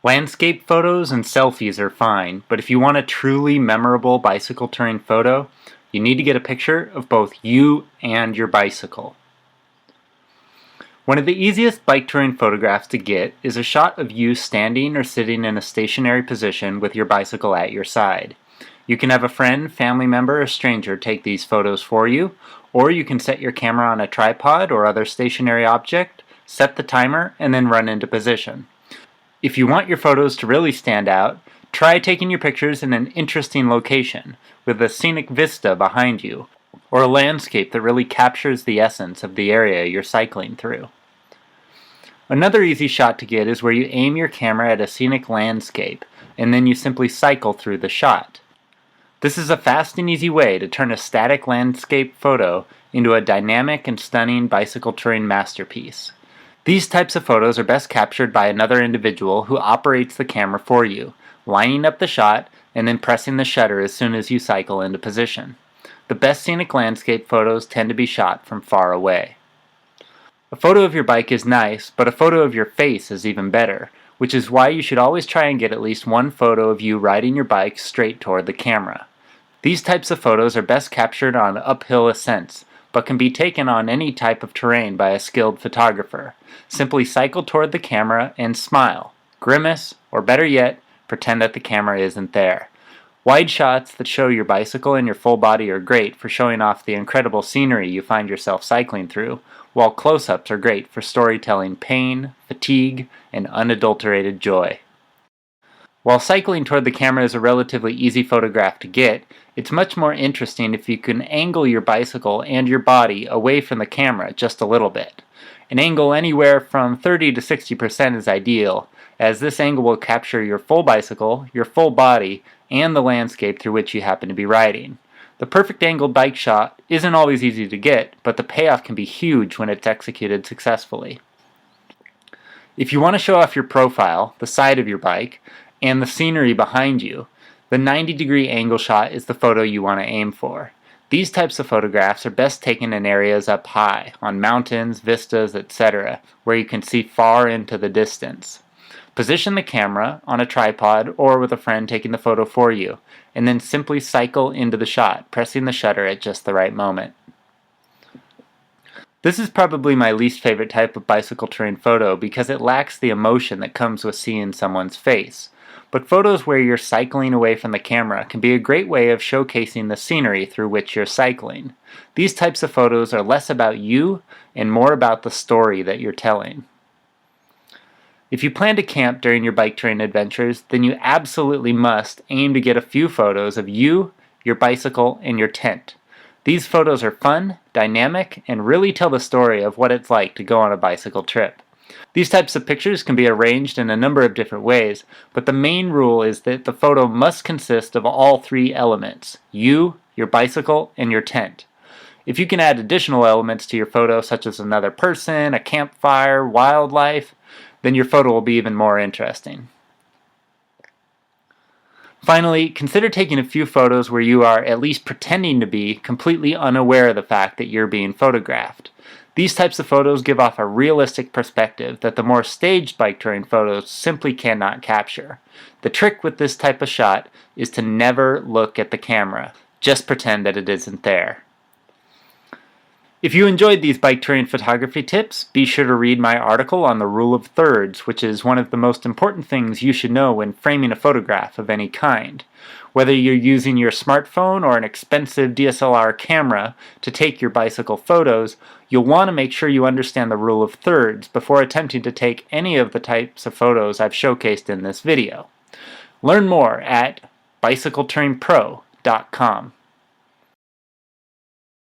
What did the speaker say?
Landscape photos and selfies are fine, but if you want a truly memorable bicycle touring photo, you need to get a picture of both you and your bicycle. One of the easiest bike touring photographs to get is a shot of you standing or sitting in a stationary position with your bicycle at your side. You can have a friend, family member, or stranger take these photos for you, or you can set your camera on a tripod or other stationary object, set the timer, and then run into position. If you want your photos to really stand out, try taking your pictures in an interesting location, with a scenic vista behind you, or a landscape that really captures the essence of the area you're cycling through. Another easy shot to get is where you aim your camera at a scenic landscape, and then you simply cycle through the shot. This is a fast and easy way to turn a static landscape photo into a dynamic and stunning bicycle touring masterpiece. These types of photos are best captured by another individual who operates the camera for you, lining up the shot and then pressing the shutter as soon as you cycle into position. The best scenic landscape photos tend to be shot from far away. A photo of your bike is nice, but a photo of your face is even better, which is why you should always try and get at least one photo of you riding your bike straight toward the camera. These types of photos are best captured on uphill ascents, but can be taken on any type of terrain by a skilled photographer. Simply cycle toward the camera and smile, grimace, or better yet, pretend that the camera isn't there. Wide shots that show your bicycle and your full body are great for showing off the incredible scenery you find yourself cycling through, while close-ups are great for storytelling pain, fatigue, and unadulterated joy. While cycling toward the camera is a relatively easy photograph to get, it's much more interesting if you can angle your bicycle and your body away from the camera just a little bit. An angle anywhere from 30 to 60% is ideal, as this angle will capture your full bicycle, your full body, and the landscape through which you happen to be riding. The perfect angled bike shot isn't always easy to get, but the payoff can be huge when it's executed successfully. If you want to show off your profile, the side of your bike, and the scenery behind you, the 90-degree angle shot is the photo you want to aim for. These types of photographs are best taken in areas up high, on mountains, vistas, etc., where you can see far into the distance. Position the camera on a tripod or with a friend taking the photo for you, and then simply cycle into the shot, pressing the shutter at just the right moment. This is probably my least favorite type of bicycle touring photo because it lacks the emotion that comes with seeing someone's face. But photos where you're cycling away from the camera can be a great way of showcasing the scenery through which you're cycling. These types of photos are less about you and more about the story that you're telling. If you plan to camp during your bike touring adventures, then you absolutely must aim to get a few photos of you, your bicycle, and your tent. These photos are fun, dynamic, and really tell the story of what it's like to go on a bicycle trip. These types of pictures can be arranged in a number of different ways, but the main rule is that the photo must consist of all three elements: you, your bicycle, and your tent. If you can add additional elements to your photo, such as another person, a campfire, wildlife, then your photo will be even more interesting. Finally, consider taking a few photos where you are at least pretending to be completely unaware of the fact that you're being photographed. These types of photos give off a realistic perspective that the more staged bike touring photos simply cannot capture. The trick with this type of shot is to never look at the camera. Just pretend that it isn't there. If you enjoyed these bike touring photography tips, be sure to read my article on the rule of thirds, which is one of the most important things you should know when framing a photograph of any kind. Whether you're using your smartphone or an expensive DSLR camera to take your bicycle photos, you'll want to make sure you understand the rule of thirds before attempting to take any of the types of photos I've showcased in this video. Learn more at bicycletouringpro.com.